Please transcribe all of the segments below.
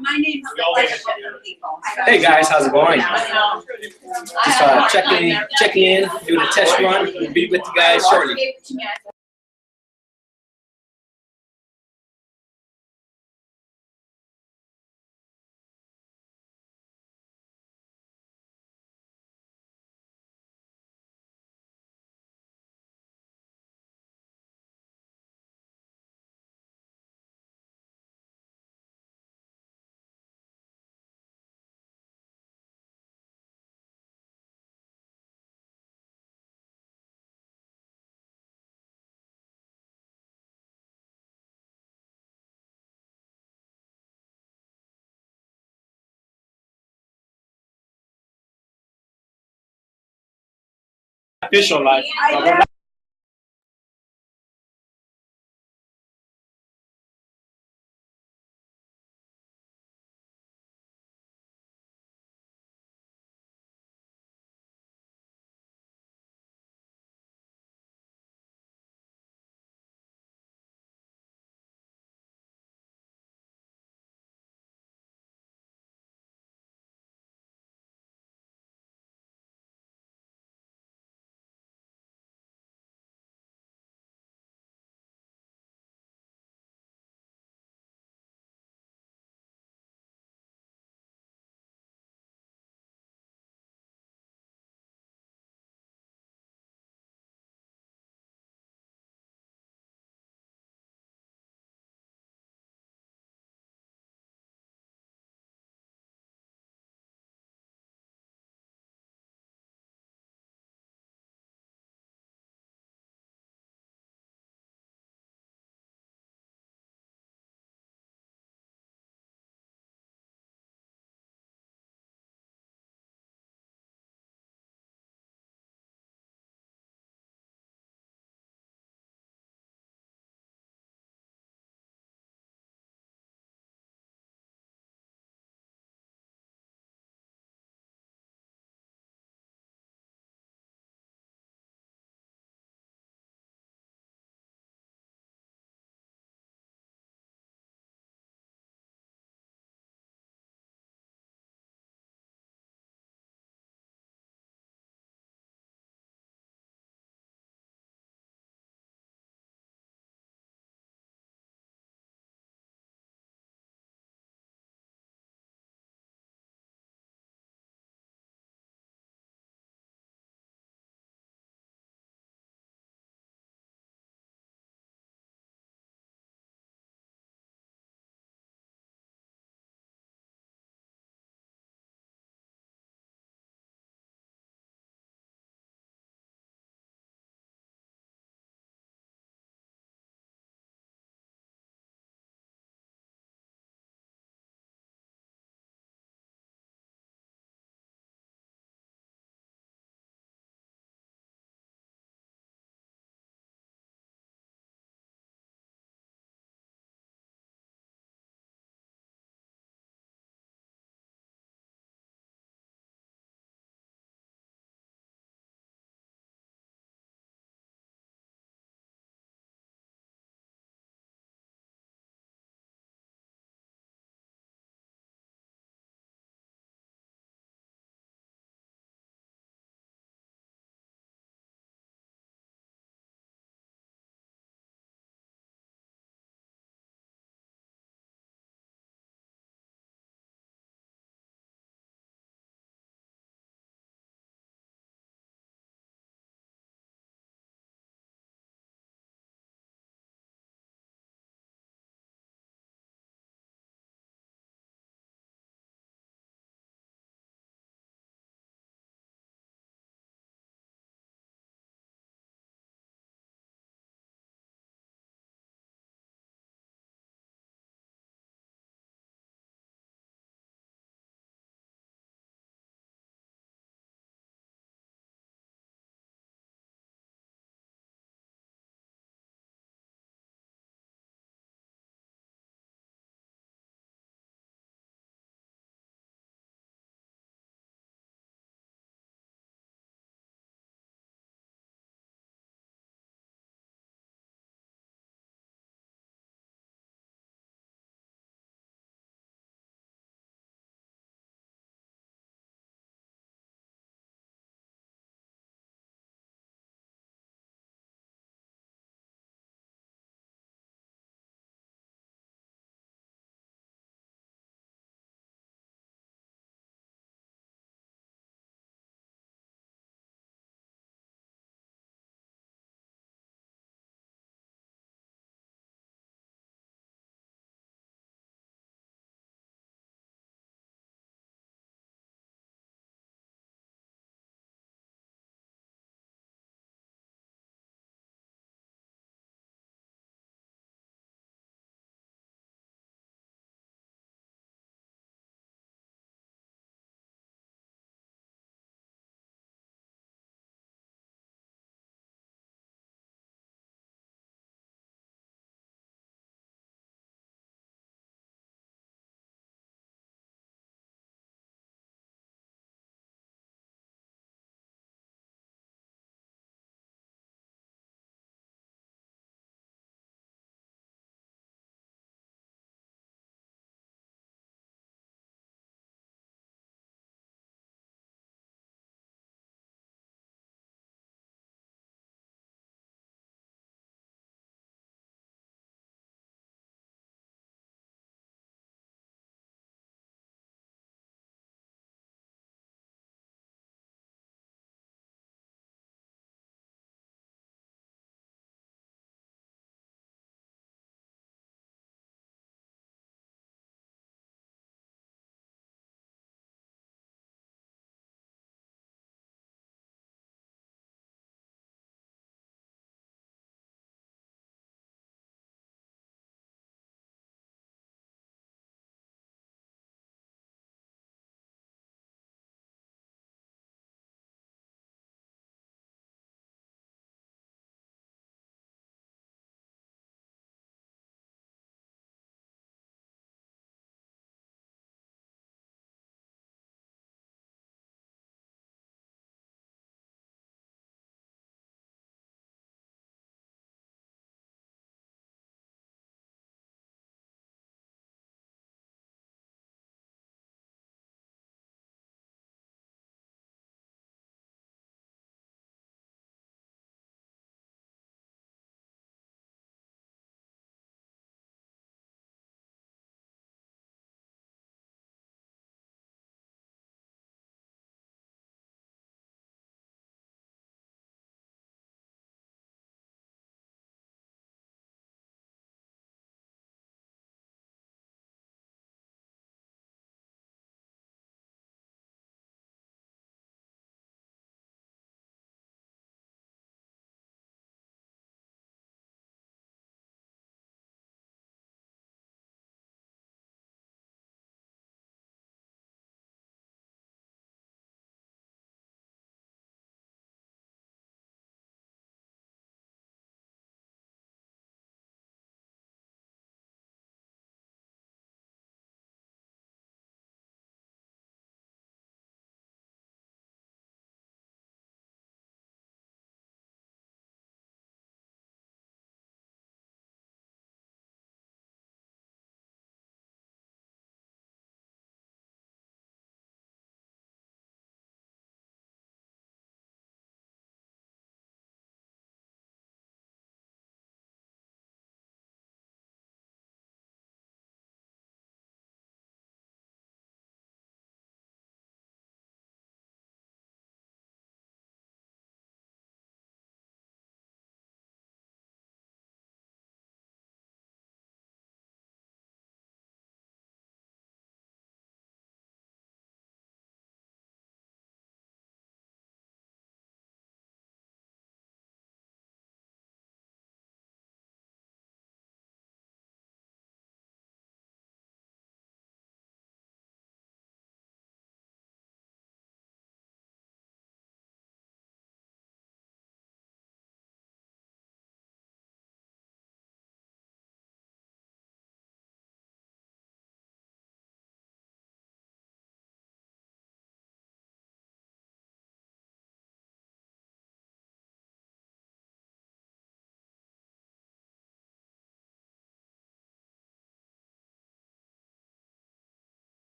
My name's Hey guys, how's it going? Just checking in, doing a test run. We'll be with you guys shortly. Official life.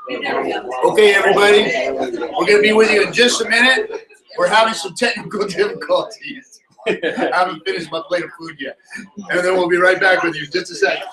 Okay, everybody, we're going to be with you in just a minute. We're having some technical difficulties. I haven't finished my plate of food yet. And then we'll be right back with you in just a second.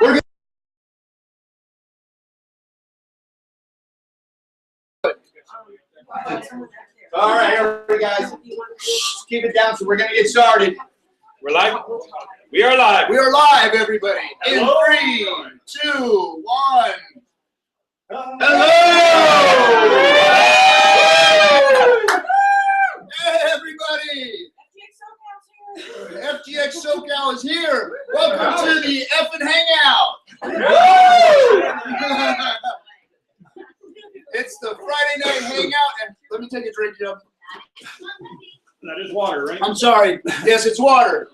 We're all right, everybody, guys. Keep it down, so we're going to get started. We're live. We are live. We are live, everybody. Hello. In 3, 2, 1. Hello. FGX SoCal is here. Welcome to the effing hangout. It's the Friday night hangout, and let me take a drink, Joe. That is water, right? I'm sorry. Yes, it's water.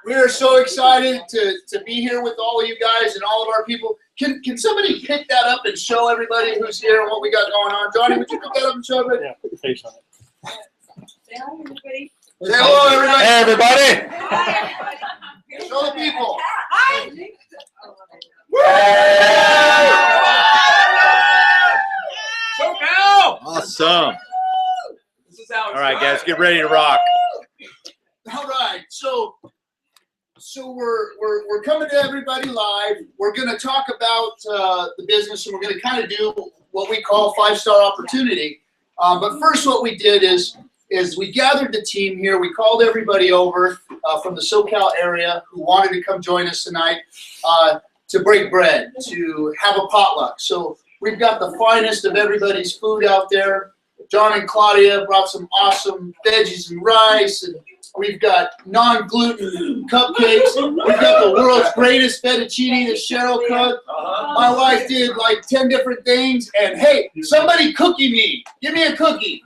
We are so excited to be here with all of you guys and all of our people. Can somebody pick that up and show everybody who's here and what we got going on? Johnny, would you pick that up and show everybody? Yeah, put your face on it. Say hello, everybody. Hey, everybody. Show the people. Awesome. All right, guys, get ready to rock. All right, so we're coming to everybody live. We're going to talk about the business, and we're going to kind of do what we call 5-star opportunity. But first, what we did is we gathered the team here. We called everybody over from the SoCal area who wanted to come join us tonight to break bread, to have a potluck. So we've got the finest of everybody's food out there. John and Claudia brought some awesome veggies and rice, and we've got non-gluten cupcakes. We've got the world's greatest fettuccine that Cheryl cooked. My wife did like 10 different things, and hey, somebody cookie me. Give me a cookie.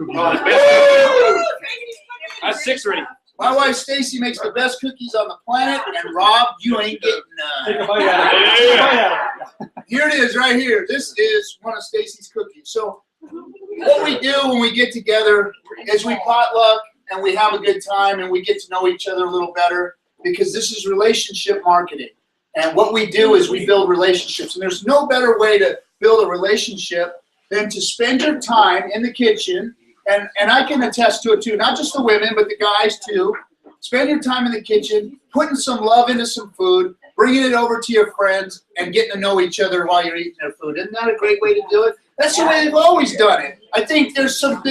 That's 6 already. My wife Stacy makes the best cookies on the planet, and Rob, you ain't getting Take a none. bite out of it. Take a bite out of it. Here it is, right here. This is one of Stacy's cookies. So what we do when we get together is we potluck and we have a good time and we get to know each other a little better, because this is relationship marketing. And what we do is we build relationships. And there's no better way to build a relationship than to spend your time in the kitchen. And I can attest to it too, not just the women, but the guys too. Spend your time in the kitchen, putting some love into some food, bringing it over to your friends, and getting to know each other while you're eating their food. Isn't that a great way to do it? That's the way they've always done it. I think there's some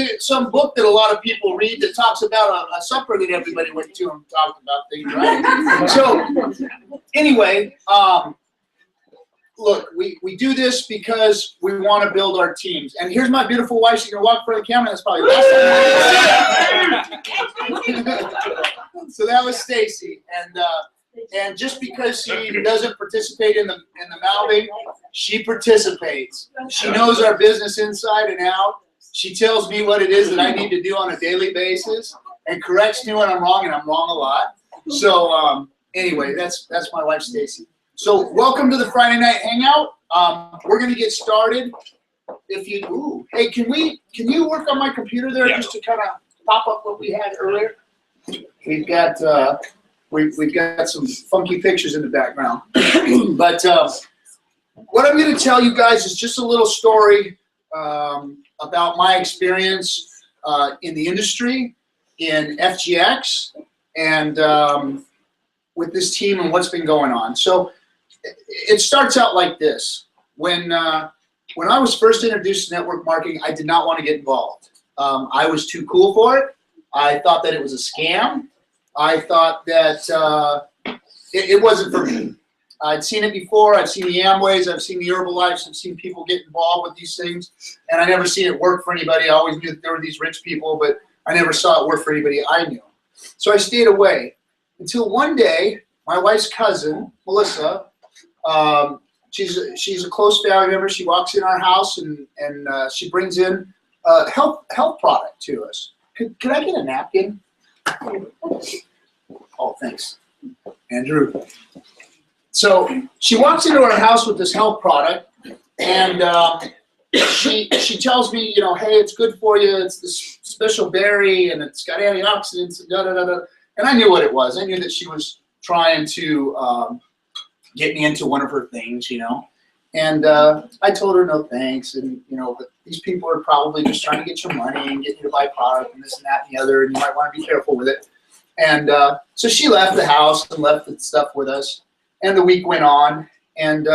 book that a lot of people read that talks about a supper that everybody went to and talked about things, right? So anyway, look, we do this because we want to build our teams. And here's my beautiful wife. She's going to walk in front of the camera. That's probably the last time. So that was Stacy. And just because she doesn't participate in the mouthing, she participates. She knows our business inside and out. She tells me what it is that I need to do on a daily basis and corrects me when I'm wrong, and I'm wrong a lot. So anyway, that's my wife Stacy. So welcome to the Friday night hangout. We're gonna get started. If you hey, can you work on my computer there just to kind of pop up what we had earlier? We've got we've got some funky pictures in the background. But what I'm gonna tell you guys is just a little story about my experience in the industry, in FGX, and with this team and what's been going on. So it starts out like this. When I was first introduced to network marketing, I did not want to get involved. I was too cool for it. I thought that it was a scam. I thought that it wasn't for me. I'd seen it before. I've seen the Amways. I've seen the Herbalifes. I've seen people get involved with these things, and I never seen it work for anybody. I always knew that there were these rich people, but I never saw it work for anybody I knew. So I stayed away until one day, my wife's cousin, Melissa, she's a close family member. She walks in our house and she brings in a health product to us. Could I get a napkin? Oh, thanks, Andrew. So she walks into our house with this health product, and she tells me, you know, hey, it's good for you. It's this special berry, and it's got antioxidants, and da-da-da-da. And I knew what it was. I knew that she was trying to get me into one of her things, you know. And I told her no thanks, and you know, but these people are probably just trying to get your money and get you to buy product and this and that and the other, and you might want to be careful with it. And so she left the house and left the stuff with us. And the week went on, and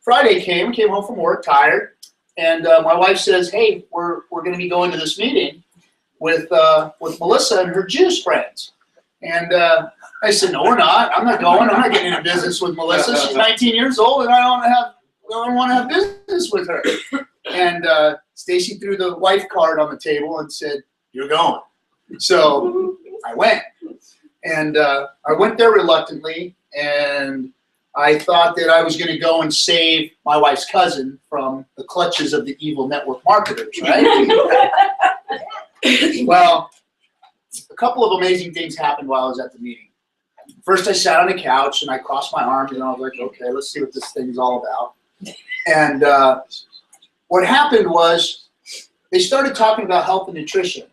Friday came home from work tired, and my wife says, "Hey, we're going to be going to this meeting with Melissa and her Jews friends." And I said, "No, we're not. I'm not going. I'm not getting into business with Melissa. She's 19 years old, and I don't want to have business with her." And Stacy threw the wife card on the table and said, "You're going." So I went. And I went there reluctantly, and I thought that I was going to go and save my wife's cousin from the clutches of the evil network marketers, right? Well, a couple of amazing things happened while I was at the meeting. First, I sat on a couch and I crossed my arms and I was like, okay, let's see what this thing's all about. And what happened was they started talking about health and nutrition.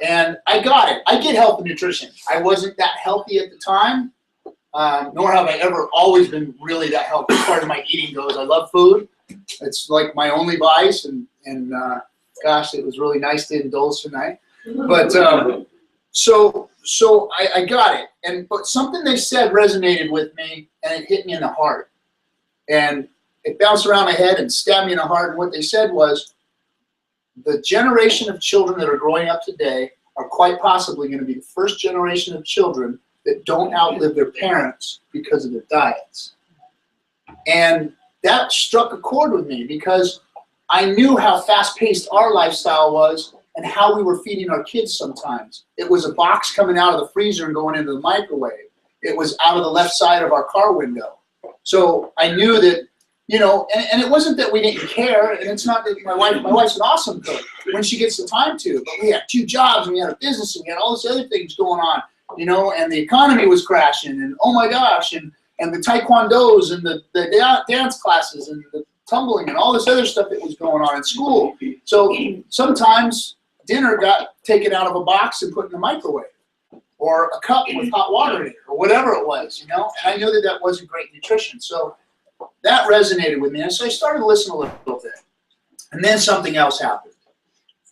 And I got it. I get health and nutrition. I wasn't that healthy at the time, nor have I ever always been really that healthy as far as my eating goes. I love food. It's like my only vice. And gosh, it was really nice to indulge tonight. But so I got it. But something they said resonated with me, and it hit me in the heart. And it bounced around my head and stabbed me in the heart. And what they said was, the generation of children that are growing up today are quite possibly going to be the first generation of children that don't outlive their parents because of their diets. And that struck a chord with me because I knew how fast-paced our lifestyle was and how we were feeding our kids sometimes. It was a box coming out of the freezer and going into the microwave. It was out of the left side of our car window. So I knew that, you know, and it wasn't that we didn't care, and it's not that my wife's an awesome cook when she gets the time to, but we had 2 jobs, and we had a business, and we had all this other things going on, you know, and the economy was crashing, and oh my gosh, and the taekwondos, and the dance classes, and the tumbling, and all this other stuff that was going on in school. So sometimes dinner got taken out of a box and put in the microwave, or a cup with hot water in it, or whatever it was, you know, and I knew that that wasn't great nutrition. So that resonated with me, and so I started to listen a little bit. And then something else happened,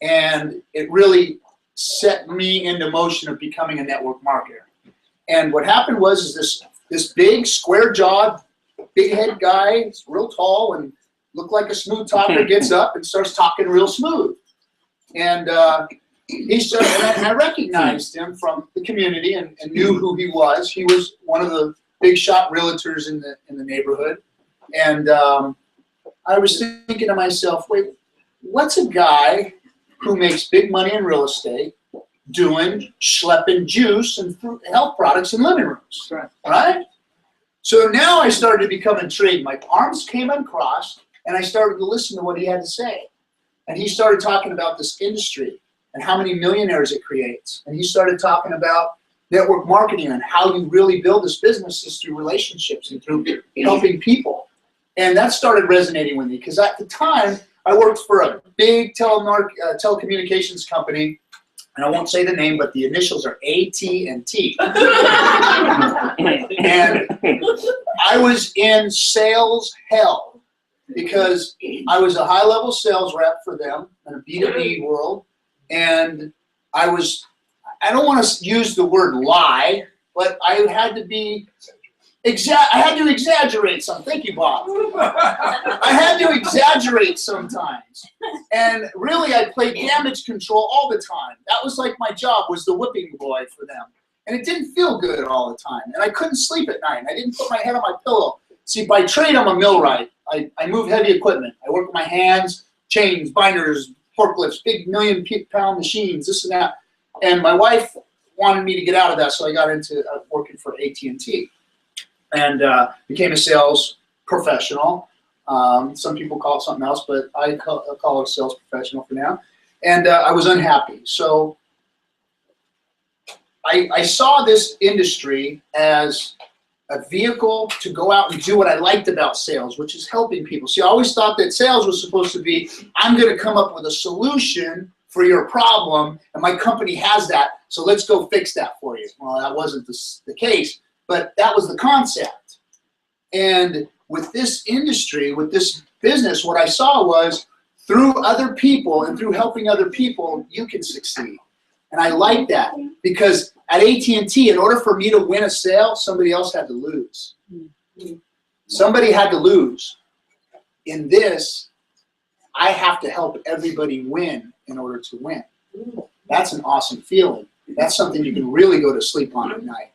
and it really set me into motion of becoming a network marketer. And what happened was this big, square-jawed, big-head guy, he's real tall and looked like a smooth talker, gets up and starts talking real smooth. And he started, and I recognized him from the community and knew who he was. He was one of the big shot realtors in the neighborhood. And I was thinking to myself, wait, what's a guy who makes big money in real estate doing schlepping juice and fruit health products in living rooms, right? So now I started to become intrigued. My arms came uncrossed, and I started to listen to what he had to say. And he started talking about this industry and how many millionaires it creates. And he started talking about network marketing and how you really build this business is through relationships and through helping people. And that started resonating with me because at the time, I worked for a big telecommunications company, and I won't say the name, but the initials are AT&T. And I was in sales hell because I was a high-level sales rep for them in a B2B world, and I don't want to use the word lie, but I had to be I had to exaggerate some. Thank you, Bob. I had to exaggerate sometimes. And really, I played damage control all the time. That was like my job, was the whipping boy for them. And it didn't feel good all the time. And I couldn't sleep at night. I didn't put my head on my pillow. See, by trade, I'm a millwright. I move heavy equipment. I work with my hands, chains, binders, forklifts, big million-pound machines, this and that. And my wife wanted me to get out of that, so I got into working for AT&T. And became a sales professional. Some people call it something else, but I call it a sales professional for now. And I was unhappy. So I saw this industry as a vehicle to go out and do what I liked about sales, which is helping people. See, I always thought that sales was supposed to be, I'm going to come up with a solution for your problem, and my company has that, so let's go fix that for you. Well, that wasn't the case. But that was the concept. And with this industry, with this business, what I saw was through other people and through helping other people, you can succeed. And I like that because at AT&T, in order for me to win a sale, somebody else had to lose. Somebody had to lose. In this, I have to help everybody win in order to win. That's an awesome feeling. That's something you can really go to sleep on at night.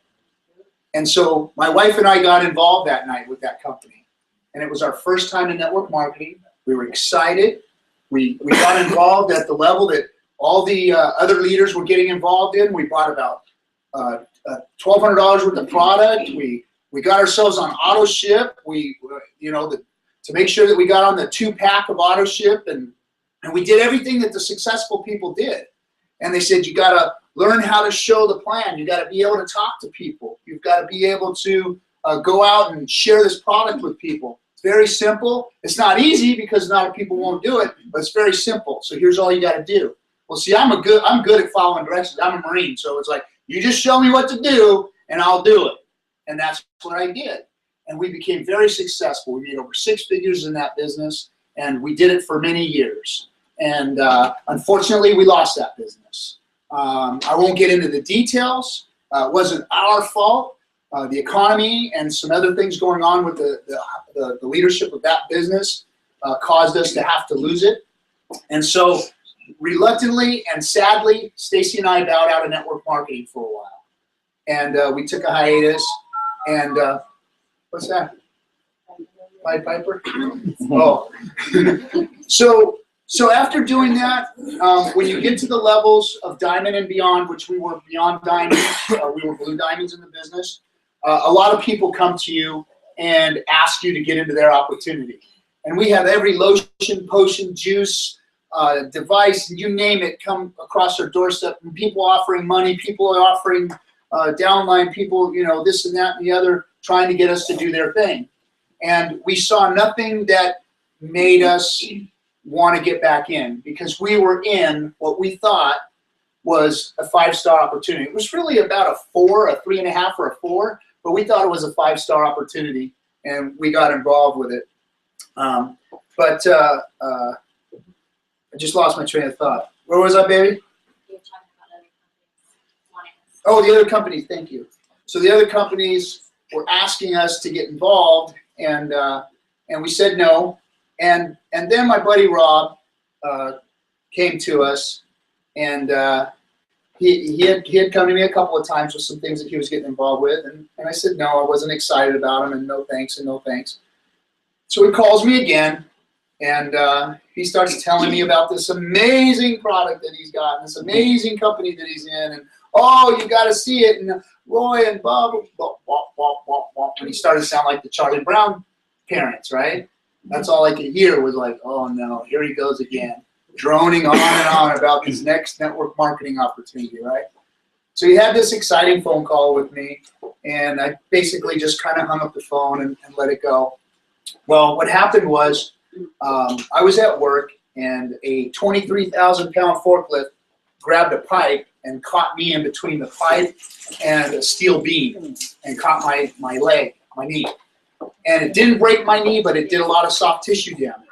And so my wife and I got involved that night with that company. And it was our first time in network marketing. We were excited. We got involved at the level that all the other leaders were getting involved in. We brought about $1,200 worth of product. We got ourselves on auto ship. To make sure that we got on the 2-pack of auto ship, and we did everything that the successful people did. And they said, you got to learn how to show the plan. You got to be able to talk to people. You've got to be able to go out and share this product with people. It's very simple. It's not easy because a lot of people won't do it, but it's very simple. So here's all you got to do. Well, see, I'm good at following directions. I'm a Marine, so it's like, you just show me what to do, and I'll do it. And that's what I did. And we became very successful. We made over 6 figures in that business, and we did it for many years. And unfortunately, we lost that business. I won't get into the details. It wasn't our fault. The economy and some other things going on with the leadership of that business caused us to have to lose it. And so, reluctantly and sadly, Stacy and I bowed out of network marketing for a while. And we took a hiatus. And what's that? Pied Piper? Oh. So after doing that, when you get to the levels of diamond and beyond, which we were beyond diamonds, we were blue diamonds in the business, a lot of people come to you and ask you to get into their opportunity. And we have every lotion, potion, juice, device, you name it, come across our doorstep. And people offering money, people are offering downline, people, this and that and the other, trying to get us to do their thing. And we saw nothing that made us want to get back in, because we were in what we thought was a 5-star opportunity. It was really about a 4, a 3.5, or a 4, but we thought it was a 5-star opportunity, and we got involved with it. I just lost my train of thought. Where was I, baby? Oh, the other companies, thank you. So the other companies were asking us to get involved, and we said no. And then my buddy Rob came to us, and he had come to me a couple of times with some things that he was getting involved with, and I said no, I wasn't excited about them, and no thanks and no thanks. So he calls me again, and he starts telling me about this amazing product that he's got, and this amazing company that he's in, and oh, you got to see it, and Roy and Bob, and he started to sound like the Charlie Brown parents, right? That's all I could hear was like, oh no, here he goes again, droning on and on about this next network marketing opportunity, right? So he had this exciting phone call with me, and I basically just kind of hung up the phone and let it go. Well, what happened was I was at work, and a 23,000-pound forklift grabbed a pipe and caught me in between the pipe and a steel beam and caught my leg, my knee. And it didn't break my knee, but it did a lot of soft tissue damage.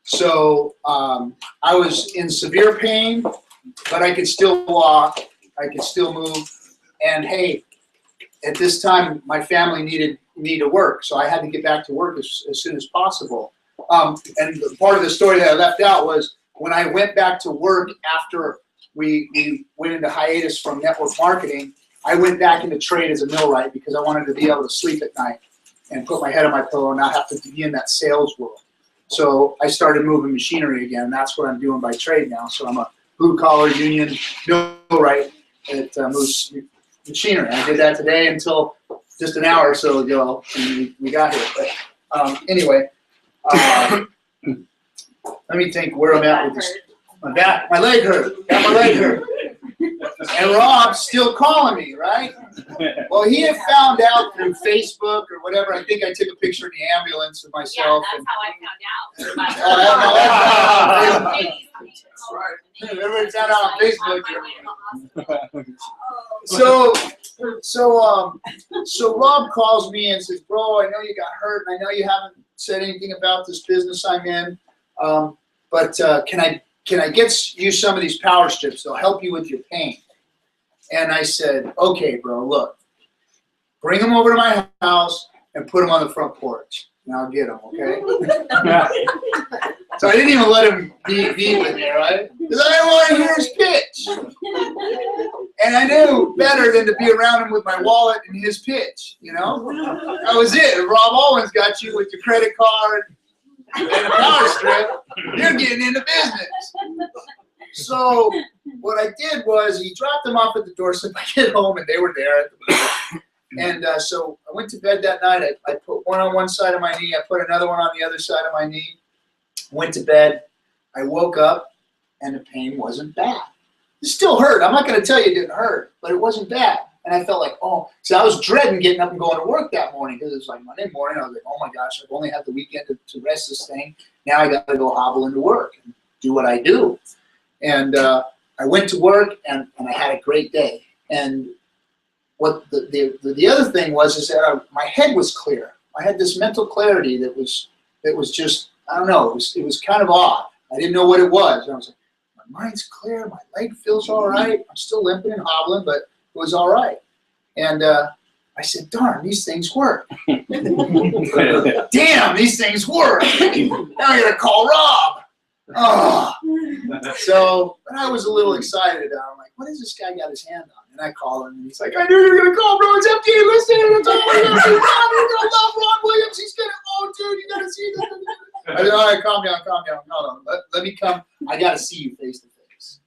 So I was in severe pain, but I could still walk, I could still move. And hey, at this time, my family needed to work, so I had to get back to work as soon as possible. And part of the story that I left out was when I went back to work after we went into hiatus from network marketing, I went back into trade as a millwright because I wanted to be able to sleep at night and put my head on my pillow and not have to be in that sales world. So I started moving machinery again, and that's what I'm doing by trade now. So I'm a blue-collar union millwright that moves machinery. I did that today until just an hour or so ago, and we got here. But anyway, let me think where I'm at with this. My leg hurt. Got my leg hurt. And Rob's still calling me, right? Well, he had found out through Facebook or whatever. I think I took a picture in the ambulance of myself. Yeah, that's how I found out. Everybody found out on Facebook. So Rob calls me and says, "Bro, I know you got hurt, and I know you haven't said anything about this business I'm in, but can I get you some of these power strips? They'll help you with your pain." And I said, "Okay, bro, look, bring them over to my house and put them on the front porch, and I'll get them, okay?" So I didn't even let him be with me, right? Because I didn't want to hear his pitch. And I knew better than to be around him with my wallet and his pitch, That was it. If Rob Owens got you with your credit card and a power strip, you're getting into business. So what I did was he dropped them off at the doorstep. I get home and they were there at the moment. And so I went to bed that night. I put one on one side of my knee. I put another one on the other side of my knee. Went to bed. I woke up and the pain wasn't bad. It still hurt. I'm not going to tell you it didn't hurt, but it wasn't bad. And I felt like, oh, so I was dreading getting up and going to work that morning because it was like Monday morning. I was like, oh my gosh, I've only had the weekend to rest this thing. Now I got to go hobble into work and do what I do. And I went to work and I had a great day. And what the other thing was is that my head was clear. I had this mental clarity that was just, I don't know, it was kind of odd. I didn't know what it was. And I was like, my mind's clear, my leg feels all right. I'm still limping and hobbling, but it was all right. And I said, darn, these things work. Damn, these things work. Now I gotta call Rob. Oh. So, but I was a little excited. I'm like, what has this guy got his hand on? And I call him, and he's like, I knew you were gonna call, bro. It's FDA listed. It's all you're gonna love Ron Williams. He's gonna, oh, dude, you gotta see this. I said, all right, calm down. No, let me come. I gotta see you face to face.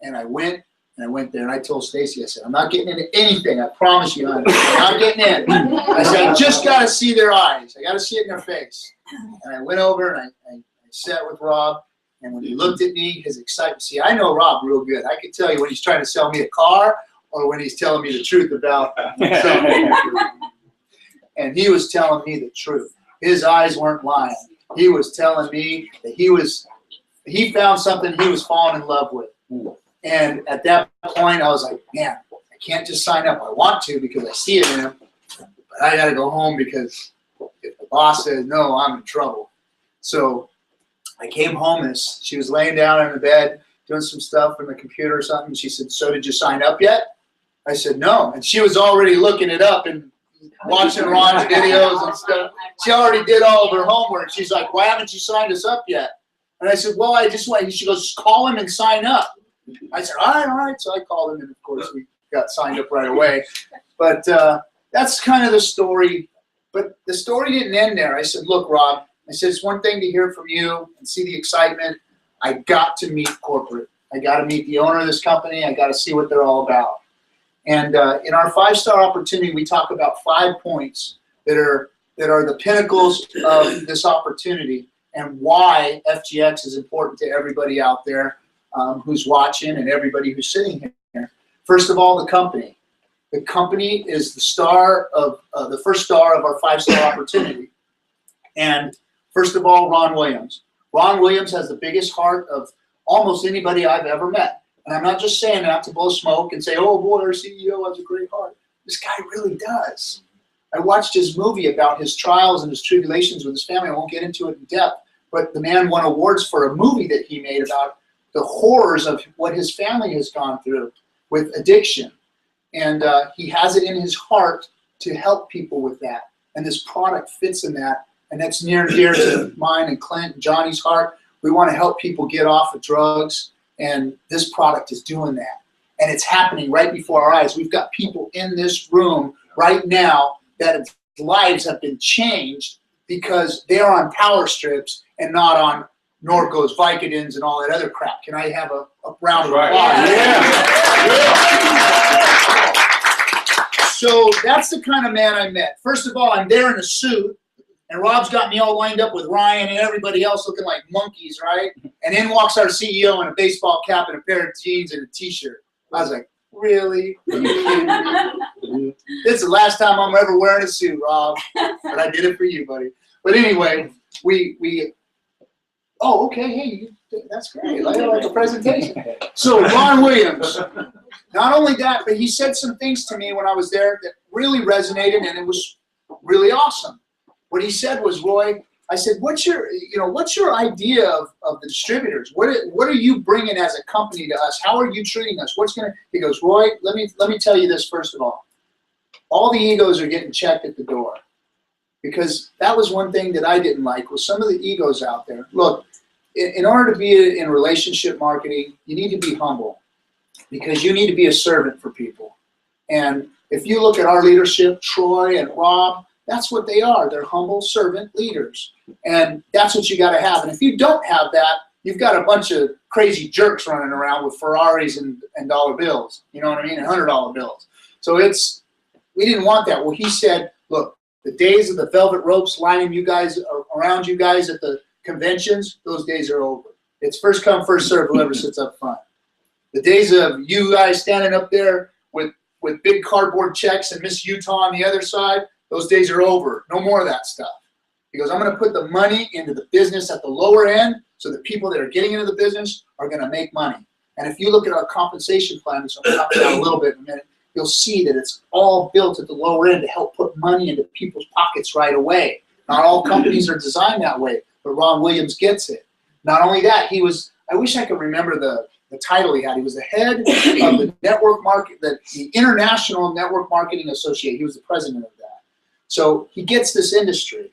And I went there, and I told Stacy, I said, I'm not getting into anything. I promise you, I'm not getting in. I said, I just gotta see their eyes. I gotta see it in their face. And I went over and I sat with Rob. And when he looked at me, his excitement. See, I know Rob real good. I can tell you when he's trying to sell me a car or when he's telling me the truth about something. And he was telling me the truth. His eyes weren't lying. He was telling me that he found something he was falling in love with. And at that point, I was like, man, I can't just sign up. I want to because I see it in him. But I got to go home because if the boss says no, I'm in trouble. So I came home and she was laying down in the bed doing some stuff on the computer or something. She said, so did you sign up yet? I said, no. And she was already looking it up and watching Ron's videos and stuff. She already did all of her homework. She's like, why haven't you signed us up yet? And I said, well, I just went. She goes, call him and sign up. I said, all right. So I called him and, of course, we got signed up right away. But that's kind of the story. But the story didn't end there. I said, look, Rob, I said, it's one thing to hear from you and see the excitement. I got to meet corporate. I got to meet the owner of this company. I got to see what they're all about. And in our 5-star opportunity, we talk about 5 points that are the pinnacles of this opportunity and why FGX is important to everybody out there who's watching and everybody who's sitting here. First of all, the company. The company is the star of the first star of our 5-star opportunity. And first of all, Ron Williams. Ron Williams has the biggest heart of almost anybody I've ever met. And I'm not just saying that to blow smoke and say, oh boy, our CEO has a great heart. This guy really does. I watched his movie about his trials and his tribulations with his family. I won't get into it in depth, but the man won awards for a movie that he made about the horrors of what his family has gone through with addiction. And he has it in his heart to help people with that. And this product fits in that. And that's near and dear to mine and Clint and Johnny's heart. We want to help people get off of drugs, and this product is doing that. And it's happening right before our eyes. We've got people in this room right now that lives have been changed because they're on power strips and not on Norco's, Vicodins, and all that other crap. Can I have a round of applause? Yeah. So that's the kind of man I met. First of all, I'm there in a suit. And Rob's got me all lined up with Ryan and everybody else looking like monkeys, right? And in walks our CEO in a baseball cap and a pair of jeans and a T-shirt. I was like, really? Are you kidding me? This is the last time I'm ever wearing a suit, Rob. But I did it for you, buddy. But anyway, oh, okay, hey, that's great. I like the presentation. So Ron Williams, not only that, but he said some things to me when I was there that really resonated, and it was really awesome. What he said was, Roy, I said, what's your idea of the distributors? What are you bringing as a company to us? How are you treating us? He goes, Roy, let me tell you this first of all. All the egos are getting checked at the door. Because that was one thing that I didn't like, was some of the egos out there. Look, in order to be in relationship marketing, you need to be humble. Because you need to be a servant for people. And if you look at our leadership, Troy and Rob, that's what they are. They're humble servant leaders. And that's what you got to have. And if you don't have that, you've got a bunch of crazy jerks running around with Ferraris and dollar bills. You know what I mean? And $100 bills. So we didn't want that. Well, he said, look, the days of the velvet ropes lining you guys around you guys at the conventions, those days are over. It's first come, first serve, whoever sits up front. The days of you guys standing up there with big cardboard checks and Miss Utah on the other side, those days are over. No more of that stuff. Because I'm going to put the money into the business at the lower end so the people that are getting into the business are going to make money. And if you look at our compensation plan, which I'll talk about a little bit in a minute, you'll see that it's all built at the lower end to help put money into people's pockets right away. Not all companies are designed that way, but Ron Williams gets it. Not only that, I wish I could remember the title he had. He was the head of the network market, the International Network Marketing Association. He was the president of that. So he gets this industry.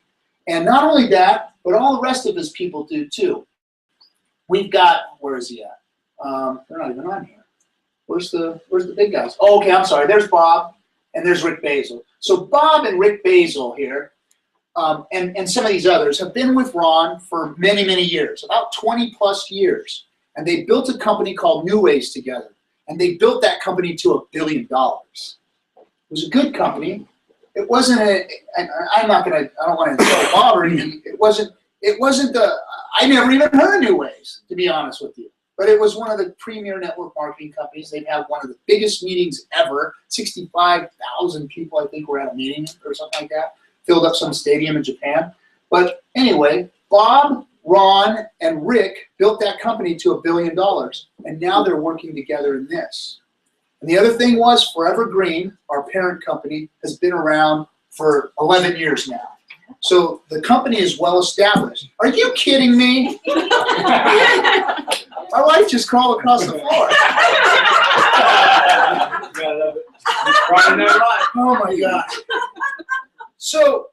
And not only that, but all the rest of his people do too. We've got, where is he at? They're not even on here. Where's the big guys? Oh, okay, I'm sorry. There's Bob and there's Rick Basil. So Bob and Rick Basil here, and some of these others have been with Ron for many, many years, about 20 plus years. And they built a company called New Ways together. And they built that company to $1 billion. It was a good company. It wasn't I don't want to insult Bob or anything. It wasn't I never even heard of New Ways, to be honest with you. But it was one of the premier network marketing companies. They'd have one of the biggest meetings ever. 65,000 people, I think, were at a meeting or something like that. Filled up some stadium in Japan. But anyway, Bob, Ron, and Rick built that company to $1 billion. And now they're working together in this. And the other thing was Forever Green, our parent company, has been around for 11 years now. So the company is well established. Are you kidding me? My wife just crawled across the floor. Oh my God. So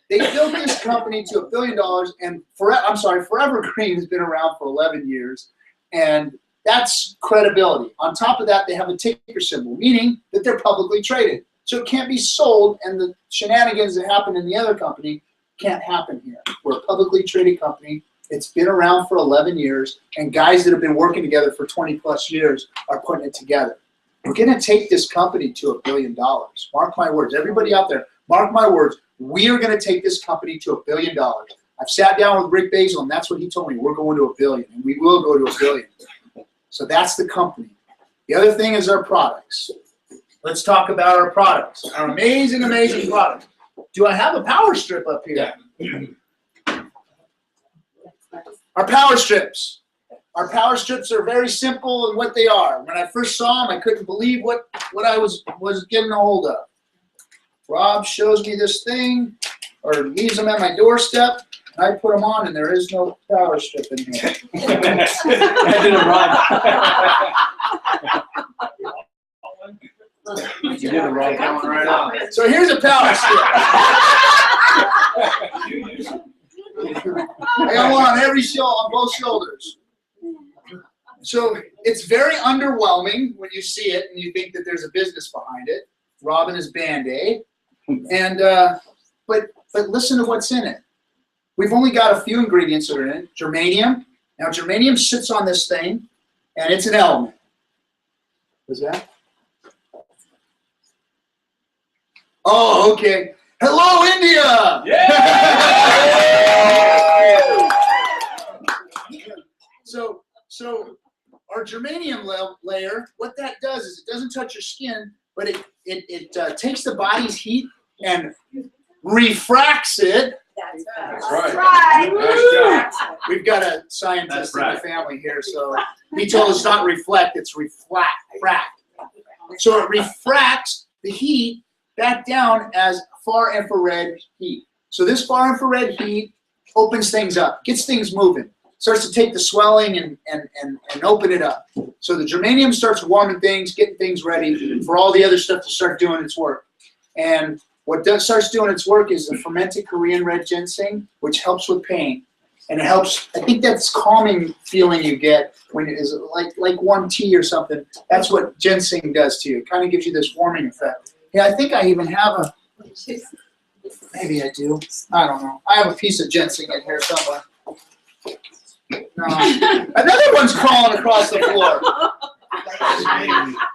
they built this company to $1 billion, and Forever Green has been around for 11 years, and that's credibility. On top of that, they have a ticker symbol, meaning that they're publicly traded. So it can't be sold, and the shenanigans that happen in the other company can't happen here. We're a publicly traded company. It's been around for 11 years, and guys that have been working together for 20 plus years are putting it together. We're going to take this company to $1 billion. Mark my words. Everybody out there, mark my words. We are going to take this company to $1 billion. I've sat down with Rick Basil, and that's what he told me. We're going to $1 billion, and we will go to $1 billion. So that's the company. The other thing is our products. Let's talk about our products. Our amazing, amazing products. Do I have a power strip up here? Yeah. Our power strips. Our power strips are very simple in what they are. When I first saw them, I couldn't believe what I was getting a hold of. Rob shows me this thing, or leaves them at my doorstep. I put them on, and there is no power strip in here. I didn't run. You did the wrong one right on. So here's a power strip. I got one on every on both shoulders. So it's very underwhelming when you see it and you think that there's a business behind it. Robin is Band-Aid, and but listen to what's in it. We've only got a few ingredients that are in it. Germanium. Now, germanium sits on this thing, and it's an element. What's that? Oh, okay. Hello, India! Yeah! So our germanium layer, what that does is it doesn't touch your skin, but it takes the body's heat and refracts it. That's right. Nice job. We've got a scientist in the family here, so he told us not reflect, it's refract. So it refracts the heat back down as far infrared heat. So this far infrared heat opens things up, gets things moving, starts to take the swelling and open it up. So the germanium starts warming things, getting things ready for all the other stuff to start doing its work. And what starts doing its work is the fermented Korean red ginseng, which helps with pain. And it helps, I think that's calming feeling you get when it is like warm tea or something. That's what ginseng does to you. It kind of gives you this warming effect. Yeah, I think I even have a, maybe I do. I don't know. I have a piece of ginseng in here somewhere. No. Another one's crawling across the floor.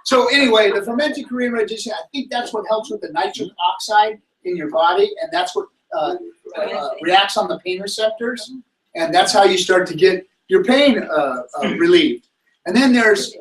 So anyway, the fermented Korean red ginseng, I think that's what helps with the nitric oxide in your body, and that's what reacts on the pain receptors, and that's how you start to get your pain relieved. And then there's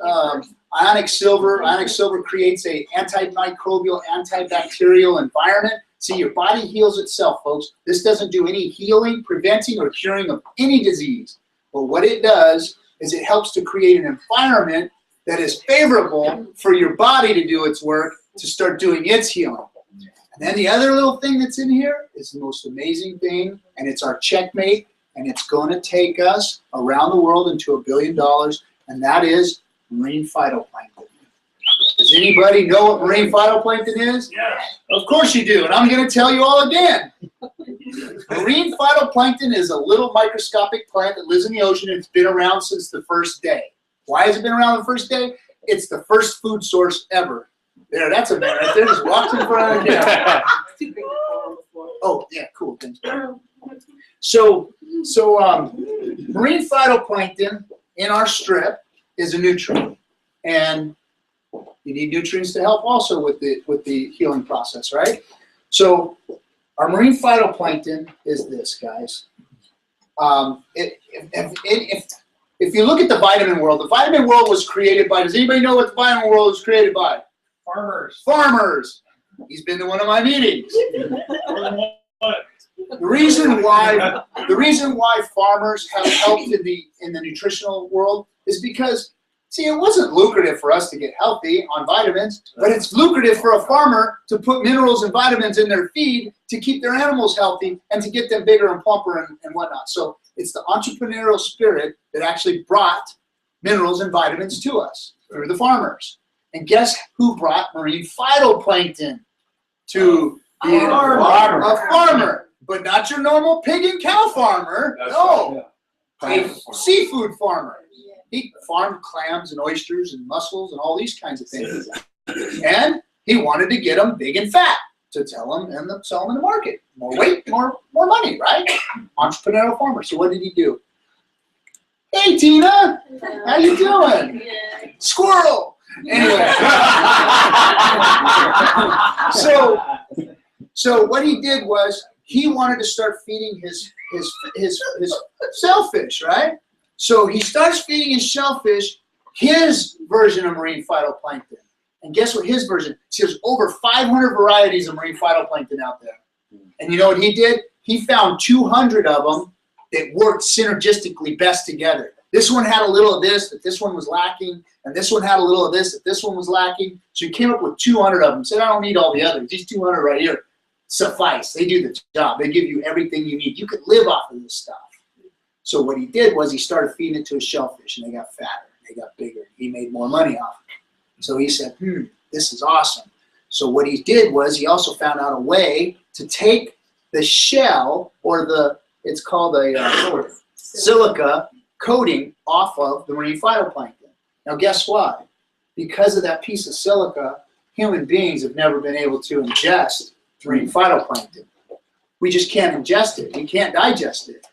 ionic silver. Ionic silver creates a antimicrobial, antibacterial environment. See, your body heals itself, folks. This doesn't do any healing, preventing, or curing of any disease. But what it does is it helps to create an environment that is favorable for your body to do its work, to start doing its healing. And then the other little thing that's in here is the most amazing thing, and it's our checkmate, and it's going to take us around the world into $1 billion, and that is marine phytoplankton. Does anybody know what marine phytoplankton is? Yes. Of course you do, and I'm going to tell you all again. Marine phytoplankton is a little microscopic plant that lives in the ocean. It's been around since the first day. Why has it been around the first day? It's the first food source ever. There, that's a man right there. Just walked in front of the camera. Oh, yeah, cool. Thanks. So marine phytoplankton in our strip is a nutrient, and you need nutrients to help also with the healing process, right? So our marine phytoplankton is this, guys. If you look at the vitamin world was created by, does anybody know what the vitamin world was created by? Farmers. Farmers. He's been to one of my meetings. The reason why farmers have helped in the nutritional world is because, see, it wasn't lucrative for us to get healthy on vitamins, but it's lucrative for a farmer to put minerals and vitamins in their feed to keep their animals healthy and to get them bigger and plumper and whatnot. So it's the entrepreneurial spirit that actually brought minerals and vitamins to us through the farmers. And guess who brought marine phytoplankton to be a farmer? But not your normal pig and cow farmer. No, a seafood farmer. He farmed clams and oysters and mussels and all these kinds of things. And he wanted to get them big and fat to sell them in the market. More weight, more money, right? Entrepreneurial farmer. So what did he do? Hey, Tina, how you doing? Squirrel. Anyway, so what he did was he wanted to start feeding his shellfish, right? So he starts feeding his shellfish his version of marine phytoplankton. And guess what his version? See, there's over 500 varieties of marine phytoplankton out there. And you know what he did? He found 200 of them that worked synergistically best together. This one had a little of this, that this one was lacking, and this one had a little of this, that this one was lacking. So he came up with 200 of them. Said, I don't need all the others. These 200 right here suffice. They do the job. They give you everything you need. You could live off of this stuff. So what he did was he started feeding it to his shellfish, and they got fatter, they got bigger. He made more money off it. So he said, this is awesome. So what he did was he also found out a way to take the shell, or it's called a silica coating off of the marine phytoplankton. Now guess what? Because of that piece of silica, human beings have never been able to ingest marine phytoplankton. We just can't ingest it. We can't digest it.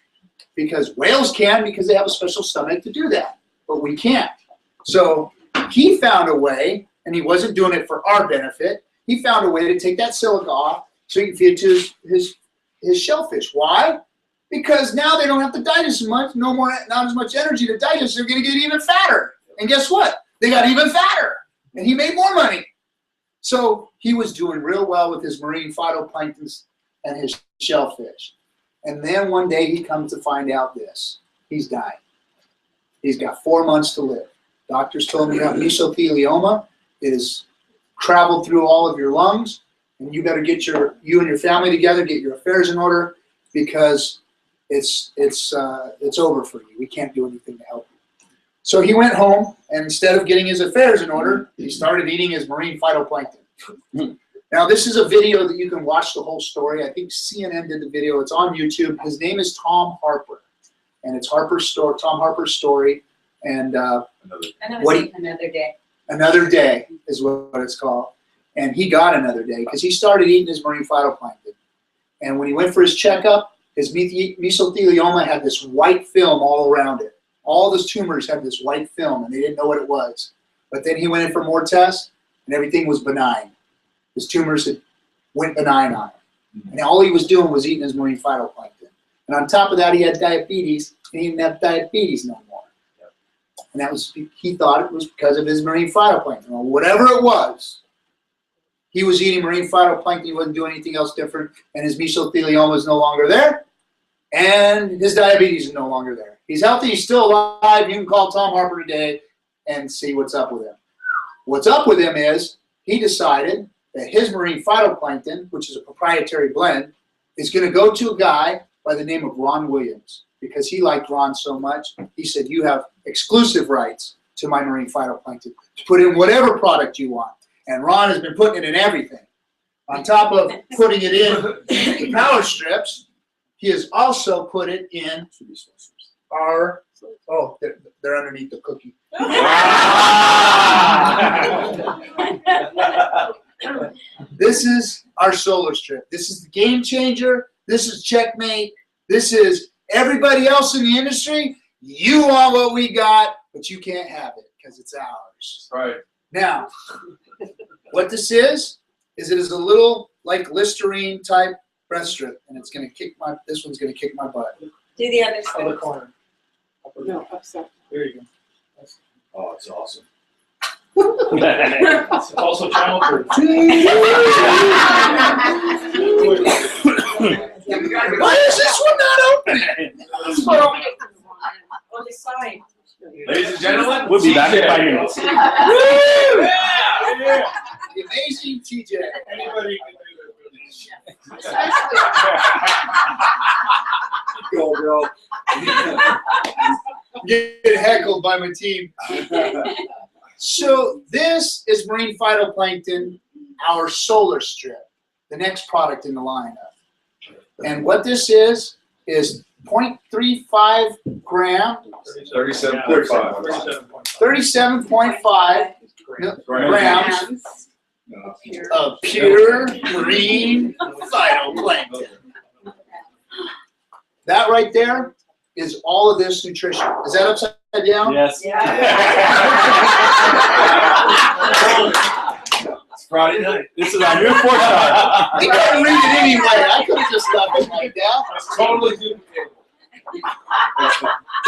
Because whales can, because they have a special stomach to do that. But we can't. So he found a way, and he wasn't doing it for our benefit. He found a way to take that silica off so he can feed it to his shellfish. Why? Because now they don't have to digest as much, not as much energy to digest. They're going to get even fatter. And guess what? They got even fatter. And he made more money. So he was doing real well with his marine phytoplanktons and his shellfish. And then one day he comes to find out this. He's dying. He's got 4 months to live. Doctors told him you have mesothelioma. It has traveled through all of your lungs. And you better get you and your family together, get your affairs in order, because it's over for you. We can't do anything to help you. So he went home, and instead of getting his affairs in order, he started eating his marine phytoplankton. Now, this is a video that you can watch the whole story. I think CNN did the video. It's on YouTube. His name is Tom Harper, and it's Tom Harper's story. And Another Day. Another Day is what it's called. And he got another day because he started eating his marine phytoplankton. And when he went for his checkup, his mesothelioma had this white film all around it. all those tumors had this white film, and they didn't know what it was. But then he went in for more tests, and everything was benign. His tumors had went benign on him. And all he was doing was eating his marine phytoplankton. And on top of that, he had diabetes, and he didn't have diabetes no more. And that was, he thought it was because of his marine phytoplankton. Well, whatever it was, he was eating marine phytoplankton, he wasn't doing anything else different, and his mesothelioma is no longer there, and his diabetes is no longer there. He's healthy, he's still alive. You can call Tom Harper today and see what's up with him. What's up with him is he decided that his marine phytoplankton, which is a proprietary blend, is going to go to a guy by the name of Ron Williams. Because he liked Ron so much, he said, you have exclusive rights to my marine phytoplankton to put in whatever product you want. And Ron has been putting it in everything. On top of putting it in the power strips, he has also put it in our, oh, they're underneath the cookie. This is our solar strip. This is the game changer. This is checkmate. This is everybody else in the industry. You want what we got, but you can't have it because it's ours. Right. Now, what this is it is a little like Listerine type breast strip, and it's going to kick my, this one's going to kick my butt. Do the other Other side. corner. No, upside. There you go. Oh, it's awesome. It's also channel 3. Why is this one not opening? On the side. Ladies and gentlemen, We'll be back in 5 minutes. The amazing TJ. Anybody can do Go, bro. Get heckled by my team. So this is marine phytoplankton, our solar strip, the next product in the lineup. And what this is 0.35 gram, 37.5. 37.5 grams of pure marine phytoplankton. That right there is all of this nutrition. Is that upside down? Yes. It's Friday night. This is our new fourth time. They couldn't read it anyway. I could have just left it like that. It's totally duplicated.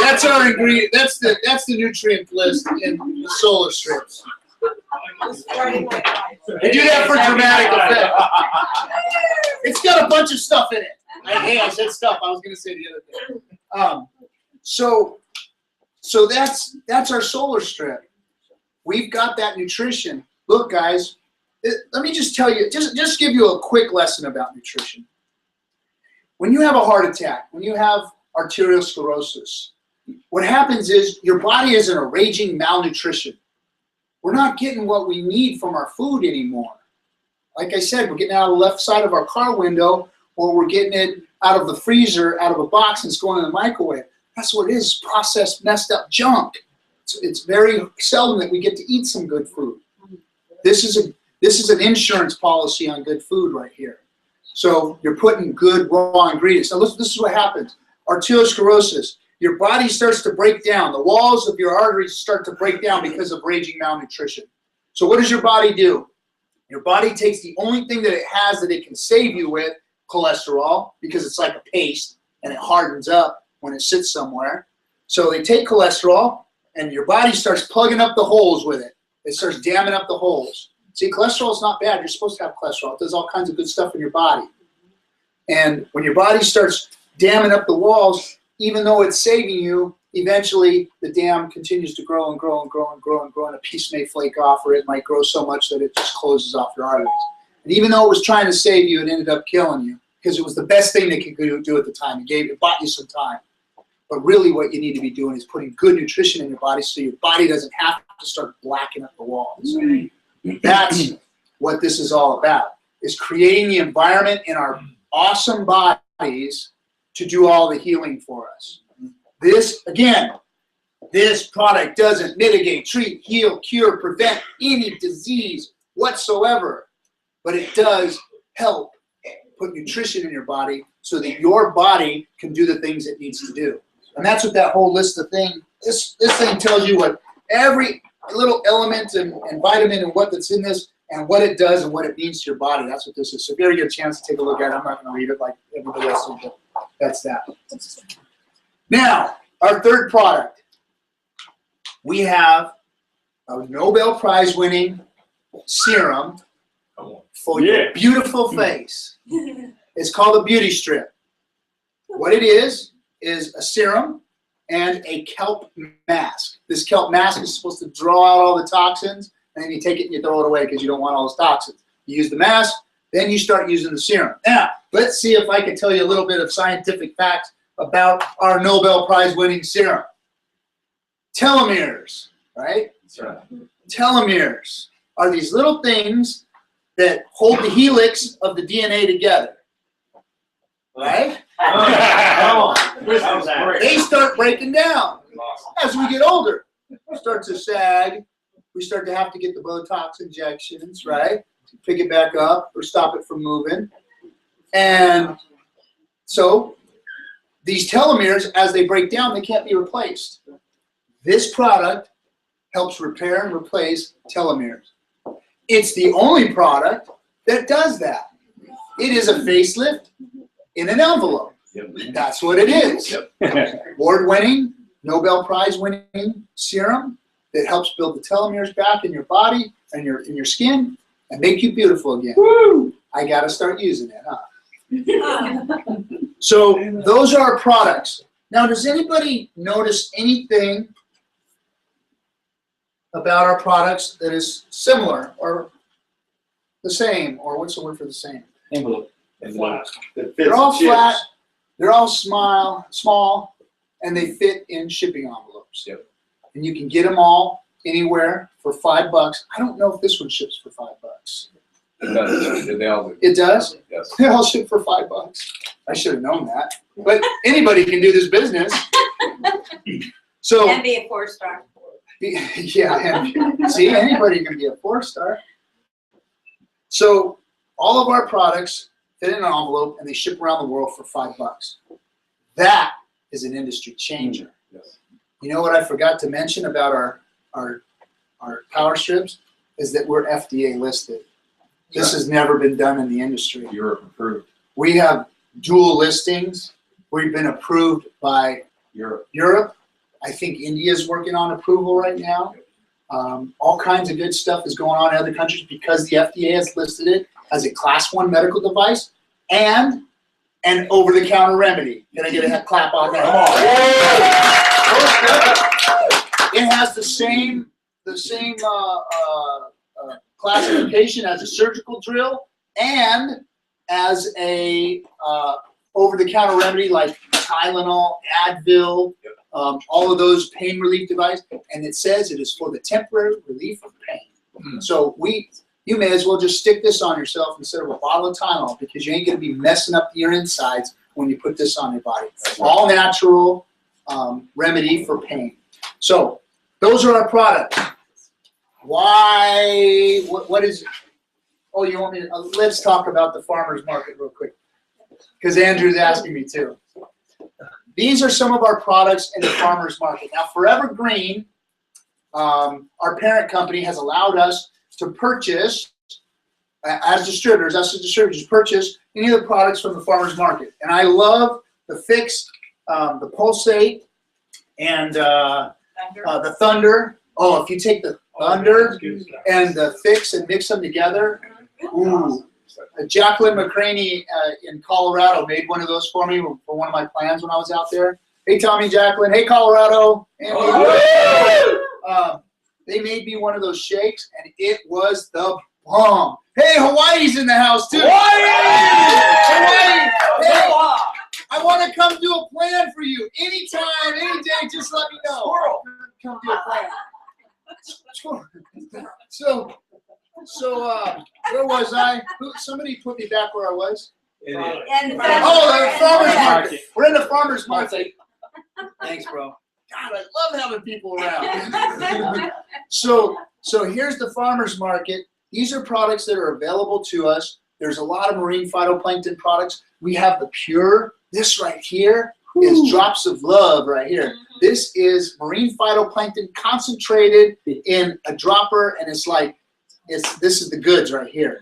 That's our ingredient. That's the nutrient list in the solar strips. They do that for dramatic effect. It's got a bunch of stuff in it. Hey, I said stuff. I was going to say the other thing. So that's our solar strip. We've got that nutrition. Look, guys, let me just tell you, just give you a quick lesson about nutrition. When you have a heart attack, when you have arterial sclerosis, what happens is your body is in a raging malnutrition. We're not getting what we need from our food anymore. Like I said, we're getting it out of the left side of our car window, or we're getting it out of the freezer, out of a box, and it's going in the microwave. That's what it is, processed, messed up junk. It's very seldom that we get to eat some good food. This is an insurance policy on good food right here. So you're putting good raw ingredients. Now listen, this is what happens. Arteriosclerosis, your body starts to break down. The walls of your arteries start to break down because of raging malnutrition. So what does your body do? Your body takes the only thing that it has that it can save you with, cholesterol, because it's like a paste and it hardens up when it sits somewhere. So they take cholesterol and your body starts plugging up the holes with it. It starts damming up the holes. See, cholesterol is not bad. You're supposed to have cholesterol. It does all kinds of good stuff in your body. And when your body starts damming up the walls, even though it's saving you, eventually the dam continues to grow and grow and grow and grow and grow, and a piece may flake off, or it might grow so much that it just closes off your arteries. And even though it was trying to save you, it ended up killing you because it was the best thing they could do at the time. It bought you some time. But really what you need to be doing is putting good nutrition in your body so your body doesn't have to start blacking up the walls. That's what this is all about, is creating the environment in our awesome bodies to do all the healing for us. This, again, this product doesn't mitigate, treat, heal, cure, prevent any disease whatsoever, but it does help put nutrition in your body so that your body can do the things it needs to do. And that's what that whole list of thing, this thing tells you what every little element and vitamin and what that's in this and what it does and what it means to your body. That's what this is. So if you ever get a chance to take a look at it, I'm not going to read it like everybody else will, but that's that. Now, our third product. We have a Nobel Prize winning serum for your beautiful face. It's called a beauty strip. What it is a serum and a kelp mask. This kelp mask is supposed to draw out all the toxins, and then you take it and you throw it away because you don't want all those toxins. You use the mask, then you start using the serum. Now, let's see if I can tell you a little bit of scientific facts about our Nobel Prize winning serum. Telomeres, right? That's right. Telomeres are these little things that hold the helix of the DNA together, right? They start breaking down as we get older. We start to sag. We start to have to get the Botox injections, right? To pick it back up or stop it from moving. And so these telomeres, as they break down, they can't be replaced. This product helps repair and replace telomeres. It's the only product that does that. It is a facelift in an envelope. That's what it is. Award-winning, Nobel Prize-winning serum that helps build the telomeres back in your body and in your skin and make you beautiful again. Woo! I got to start using it, huh? So those are our products. Now, does anybody notice anything about our products that is similar or the same, or what's the word for the same? Envelope. They're all flat, they're all small, and they fit in shipping envelopes. Yep. And you can get them all anywhere for $5. I don't know if this one ships for $5. It does. They all do. It does? Yes. They all ship for $5. I should have known that. But anybody can do this business. So And be a 4-star. yeah, and see, anybody can be a 4-star. So all of our products fit in an envelope and they ship around the world for $5. That is an industry changer. Yes. You know what I forgot to mention about our power strips is that we're FDA listed. This has never been done in the industry. Europe approved. We have dual listings. We've been approved by Europe. I think India is working on approval right now. All kinds of good stuff is going on in other countries because the FDA has listed it as a Class 1 medical device and an over-the-counter remedy. Can I get a clap on that? It has the same classification as a surgical drill and as a over-the-counter remedy like Tylenol, Advil, all of those pain relief devices, and it says it is for the temporary relief of pain. So you may as well just stick this on yourself instead of a bottle of Tylenol because you ain't going to be messing up your insides when you put this on your body. All natural remedy for pain. So those are our products. Why? What is it? Oh, you want me to? Let's talk about the farmer's market real quick because Andrew's asking me too. These are some of our products in the farmer's market. Now, Forever Green, our parent company, has allowed us to purchase, as distributors, purchase any of the products from the farmer's market. And I love the Fix, the Pulsate, and the Thunder. Oh, if you take the Thunder and the Fix and mix them together, ooh. Jacqueline McCraney in Colorado made one of those for me for one of my plans when I was out there. Hey, Tommy, Jacqueline. Hey, Colorado. They made me one of those shakes, and it was the bomb. Hey, Hawaii's in the house, too. Hawaii! Hey, I want to come do a plan for you. Anytime, any day, just let me know. Come do a plan. So where was I? Somebody put me back where I was. And the farmer's market. We're in the farmer's market. Thanks, bro. God, I love having people around. So here's the farmer's market. These are products that are available to us. There's a lot of marine phytoplankton products. We have the Pure. This right here. is drops of love right here. This is marine phytoplankton concentrated in a dropper, and it's like, this is the goods right here.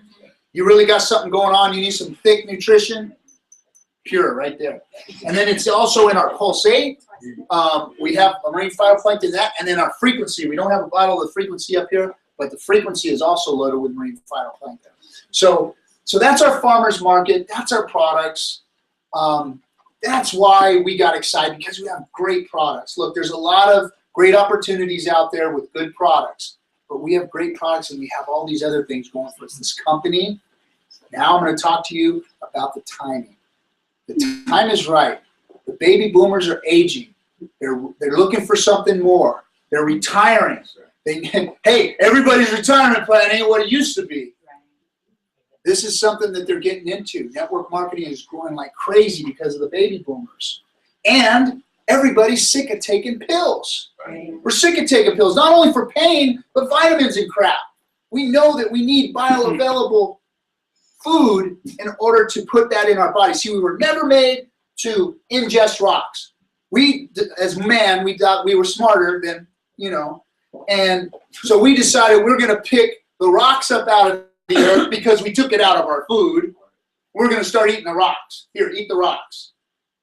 You really got something going on, you need some thick nutrition, Pure right there. And then it's also in our Pulsate. We have a marine phytoplankton, that, and then our frequency. We don't have a bottle of the frequency up here, but the frequency is also loaded with marine phytoplankton. So that's our farmers market. That's our products. That's why we got excited, because we have great products. Look, there's a lot of great opportunities out there with good products, but we have great products and we have all these other things going for us. This company, now I'm going to talk to you about the timing. The time is right. The baby boomers are aging. They're looking for something more. They're retiring. Hey, everybody's retirement plan ain't what it used to be. This is something that they're getting into. Network marketing is growing like crazy because of the baby boomers. And everybody's sick of taking pills. Right. We're sick of taking pills, not only for pain, but vitamins and crap. We know that we need bioavailable food in order to put that in our body. See, we were never made to ingest rocks. We, as man, we thought we were smarter than, you know, and so we decided we're going to pick the rocks up out of the earth because we took it out of our food. We're going to start eating the rocks. Here, eat the rocks.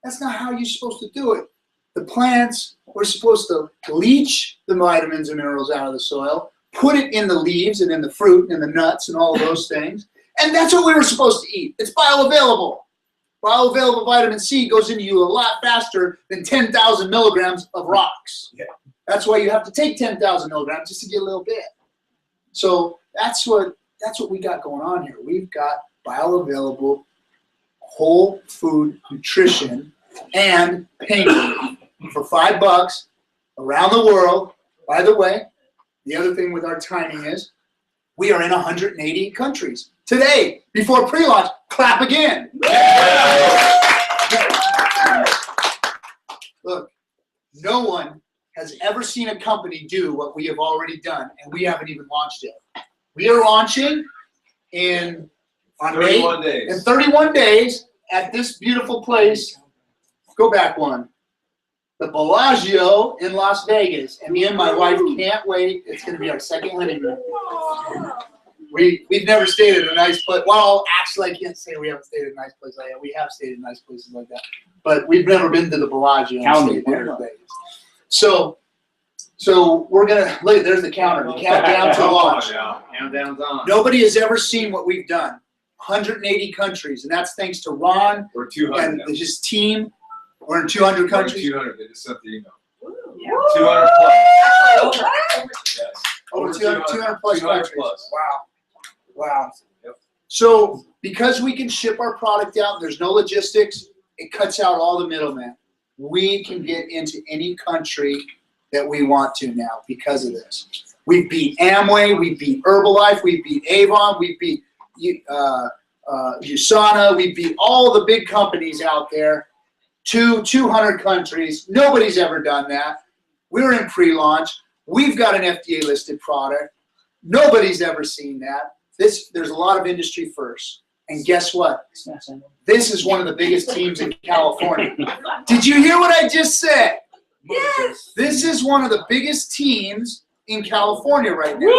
That's not how you're supposed to do it. The plants, we're supposed to leach the vitamins and minerals out of the soil, put it in the leaves and in the fruit and the nuts and all of those things. And that's what we were supposed to eat. It's bioavailable. Bioavailable vitamin C goes into you a lot faster than 10,000 milligrams of rocks. Yeah. That's why you have to take 10,000 milligrams just to get a little bit. So that's what we got going on here. We've got bioavailable whole food nutrition and pain relief for $5 around the world. By the way, the other thing with our timing is we are in 180 countries. Today, before pre-launch, clap again. Look, no one has ever seen a company do what we have already done, and we haven't even launched yet. We are launching in 31 days. In 31 days at this beautiful place. Go back one. The Bellagio in Las Vegas. And me and my wife can't wait. It's going to be our second honeymoon. We've never stayed at a nice place. Well, actually, I can't say we haven't stayed at a nice place like that. We have stayed in nice places like that. But we've never been to the Bellagio and stayed there in Vegas. So we're going to, look, there's the counter. The countdown to launch. Countdown's on. Nobody has ever seen what we've done. 180 countries. And that's thanks to Ron We're 200 and his team. We're in 200 countries. 200. They just sent the email. 200 plus. Yes. Over 200 plus 200 countries. plus. Wow. Yep. So because we can ship our product out and there's no logistics, it cuts out all the middlemen. We can get into any country that we want to now because of this. We beat Amway, we beat Herbalife, we beat Avon, we beat USANA, we beat all the big companies out there to 200 countries. Nobody's ever done that. We're in pre-launch. We've got an FDA-listed product. Nobody's ever seen that. There's a lot of industry firsts. And guess what? This is one of the biggest teams in California. Did you hear what I just said? Yes. This is one of the biggest teams in California right now. You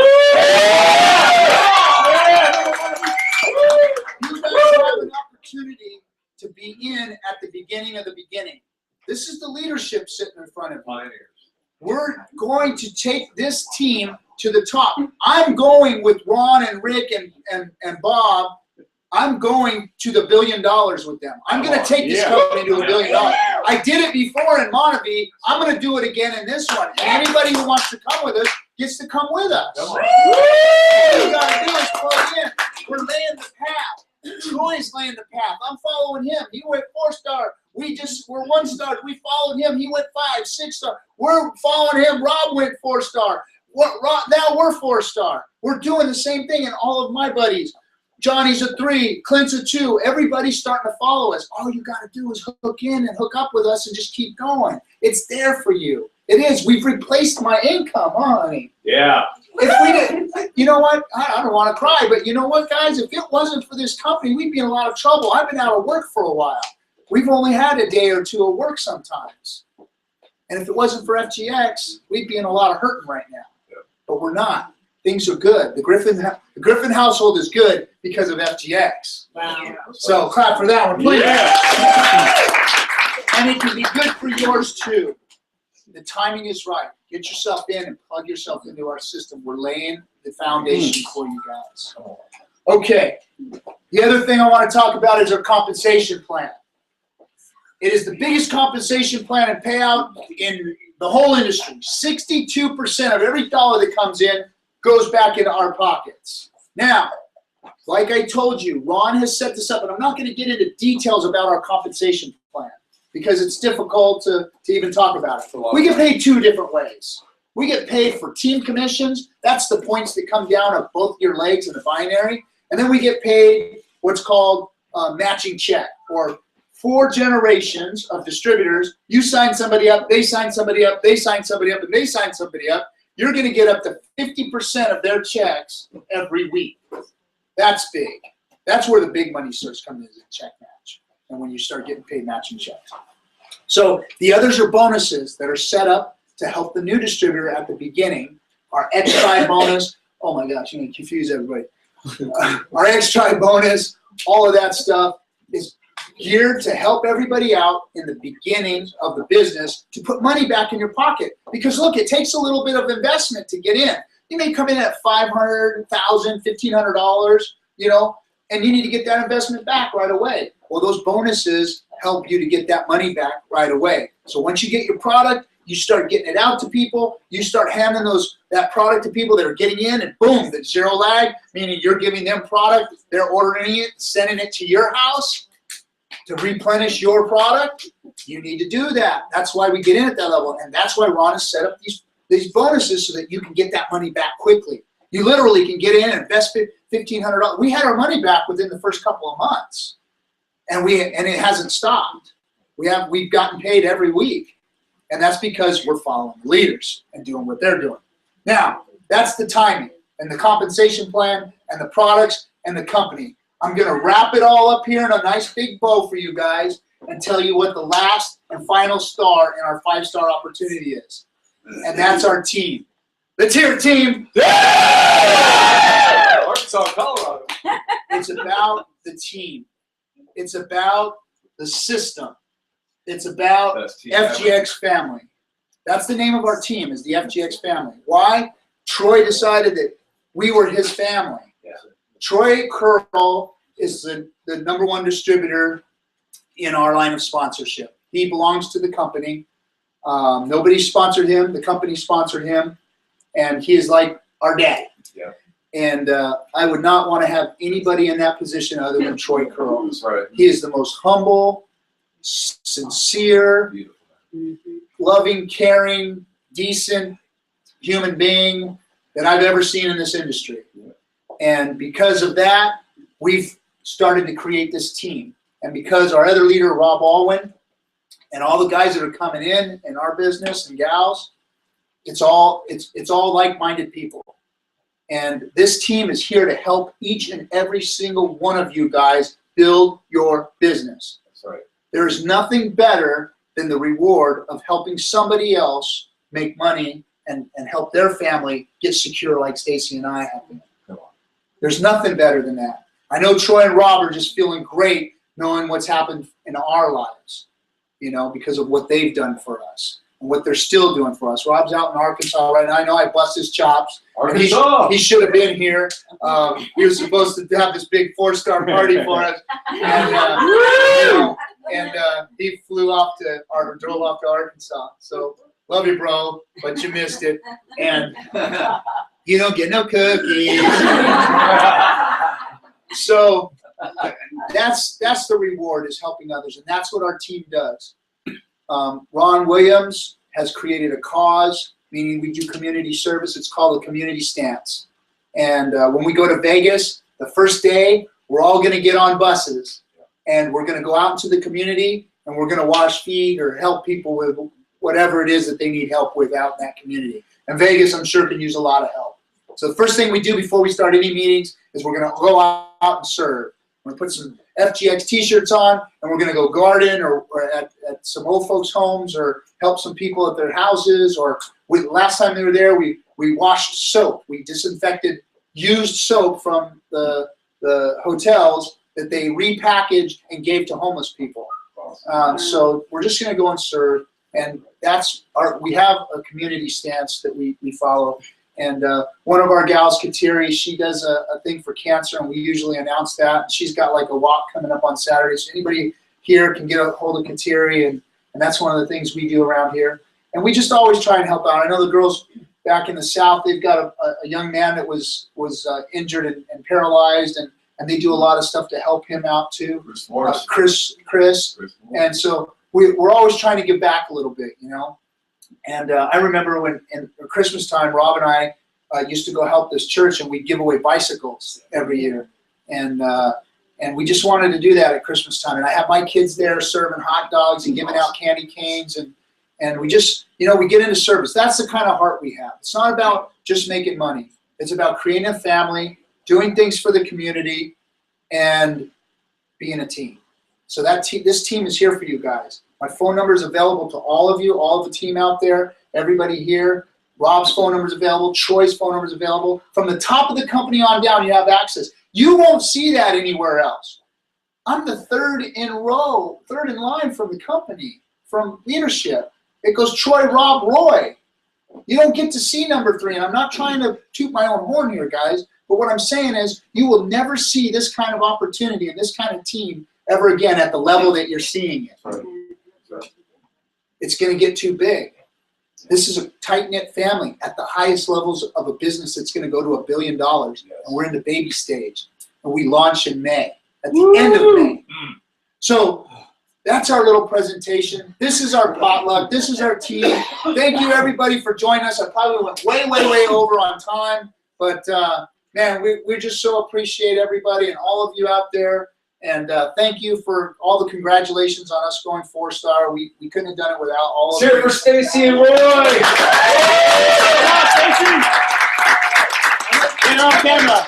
guys have an opportunity to be in at the beginning of the beginning. This is the leadership sitting in front of you. Pioneers. We're going to take this team to the top. I'm going with Ron and Rick and Bob. I'm going to the $1 billion with them. I'm going to take this company to $1 billion. I did it before in Monavie. I'm going to do it again in this one. And anybody who wants to come with us gets to come with us. All you got to do is plug in. We're laying the path. Troy's laying the path. I'm following him. He went 4-star. We're 1-star. We followed him. He went 5, 6-star. We're following him. Rob went 4-star. Now we're 4-star. We're doing the same thing, and all of my buddies. Johnny's a 3, Clint's a 2. Everybody's starting to follow us. All you got to do is hook in and hook up with us and just keep going. It's there for you. It is. We've replaced my income, honey. Yeah. If we didn't, you know what? I don't want to cry, but you know what, guys? If it wasn't for this company, we'd be in a lot of trouble. I've been out of work for a while. we've only had a day or two of work sometimes. And if it wasn't for FGX, we'd be in a lot of hurting right now. But we're not. Things are good. The Griffin household is good because of FGX. Wow. So clap for that one, please. Yeah. And it can be good for yours too. The timing is right. Get yourself in and plug yourself into our system. We're laying the foundation for you guys. Okay. The other thing I want to talk about is our compensation plan. It is the biggest compensation plan and payout in the whole industry. 62% of every dollar that comes in goes back into our pockets. Now, like I told you, Ron has set this up, and I'm not going to get into details about our compensation plan because it's difficult to even talk about it. We get paid two different ways. We get paid for team commissions. That's the points that come down of both your legs in the binary. And then we get paid what's called matching check, or 4 generations of distributors. You sign somebody up, they sign somebody up, they sign somebody up, and they sign somebody up. You're going to get up to 50% of their checks every week. That's big. That's where the big money starts coming in, is a check match. And when you start getting paid matching checks. So the others are bonuses that are set up to help the new distributor at the beginning. Our X-Tribe bonus. Oh my gosh, you're going to confuse everybody. Our X-Tribe bonus, all of that stuff is geared to help everybody out in the beginning of the business to put money back in your pocket. Because look, it takes a little bit of investment to get in. You may come in at $500, $1,000, $1,500, you know, and you need to get that investment back right away. Well, those bonuses help you to get that money back right away. So once you get your product, you start getting it out to people. You start handing that product to people that are getting in, and boom, the zero lag, meaning you're giving them product, they're ordering it, sending it to your house to replenish your product. You need to do that. That's why we get in at that level, and that's why Ron has set up these bonuses so that you can get that money back quickly. You literally can get in and invest $1,500. We had our money back within the first couple of months, and it hasn't stopped. We've gotten paid every week. And that's because we're following the leaders and doing what they're doing. Now, that's the timing and the compensation plan and the products and the company. I'm going to wrap it all up here in a nice big bow for you guys and tell you what the last and final star in our 5-star opportunity is. And that's our team. Let's hear it, team. Yeah! Arkansas, Colorado. It's about the team. It's about the system. It's about FGX family. That's the name of our team, is the FGX family. Why? Troy decided that we were his family. Yeah. Troy Curl is the #1 distributor in our line of sponsorship. He belongs to the company. Nobody sponsored him. The company sponsored him. And he is like our daddy. Yeah. And I would not want to have anybody in that position other than Troy Curl. That's right. He is the most humble, sincere, loving, caring, decent human being that I've ever seen in this industry. And because of that, we've started to create this team. And because our other leader, Rob Alwyn, and all the guys that are coming in our business and gals, it's all like-minded people. And this team is here to help each and every single one of you guys build your business. That's right. There is nothing better than the reward of helping somebody else make money and help their family get secure like Stacy and I have been. There's nothing better than that. I know Troy and Rob are just feeling great knowing what's happened in our lives, you know, because of what they've done for us and what they're still doing for us. Rob's out in Arkansas right now. I know I bust his chops. Arkansas! He should have been here. He was supposed to have this big 4-star party for us. And, he drove off to Arkansas. So love you, bro, but you missed it. And you don't get no cookies. So that's the reward, is helping others, and that's what our team does. Ron Williams has created a cause, meaning we do community service. It's called a community stance. And when we go to Vegas, the first day, we're all going to get on buses, and we're going to go out into the community, and we're going to wash feet or help people with whatever it is that they need help with out in that community. And Vegas, I'm sure, can use a lot of help. So the first thing we do before we start any meetings is we're going to go out and serve. We're gonna put some FGX t-shirts on, and we're gonna go garden or at some old folks' homes or help some people at their houses. Or last time they were there, we washed soap. We disinfected used soap from the hotels that they repackaged and gave to homeless people. So we're just gonna go and serve, and we have a community stance that we follow. And one of our gals, Kateri, she does a thing for cancer, and we usually announce that. She's got like a walk coming up on Saturday, so anybody here can get a hold of Kateri, and that's one of the things we do around here. And we just always try and help out. I know the girls back in the South, they've got a young man that was injured and paralyzed, and they do a lot of stuff to help him out too. Chris. And so we're always trying to give back a little bit, you know. And I remember when in Christmas time, Rob and I used to go help this church, and we'd give away bicycles every year. And we just wanted to do that at Christmas time. And I have my kids there serving hot dogs and giving out candy canes. And we just, you know, we get into service. That's the kind of heart we have. It's not about just making money. It's about creating a family, doing things for the community, and being a team. So this team is here for you guys. My phone number is available to all of you, all of the team out there, everybody here. Rob's phone number is available. Troy's phone number is available. From the top of the company on down, you have access. You won't see that anywhere else. I'm the third in line from the company, from leadership. It goes Troy, Rob, Roy. You don't get to see number 3, and I'm not trying to toot my own horn here, guys, but what I'm saying is you will never see this kind of opportunity and this kind of team ever again at the level that you're seeing it. It's going to get too big. This is a tight-knit family at the highest levels of a business that's going to go to $1 billion, and we're in the baby stage, and we launch in May, at the end of May. So that's our little presentation. This is our potluck. This is our team. Thank you, everybody, for joining us. I probably went way over on time, but man, we just so appreciate everybody and all of you out there. And thank you for all the congratulations on us going 4-star. We couldn't have done it without all of you. Cheer for Stacy and Roy. Get on camera.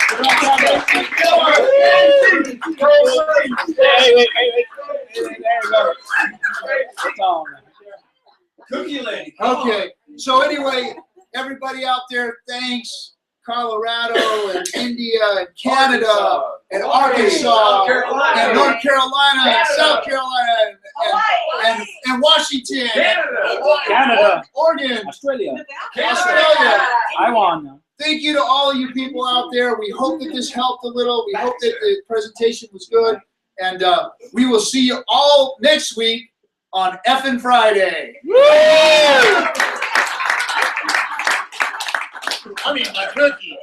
Wait. There you go. It's on. Cookie lady. Okay. So anyway, everybody out there, thanks. Colorado and India and Canada and Arkansas and North Carolina and South Carolina and Washington, Canada, Oregon, Australia. Taiwan. Thank you to all of you people out there. We hope that this helped a little. We hope that the presentation was good. And we will see you all next week on Effin' Friday. I mean, my cookie.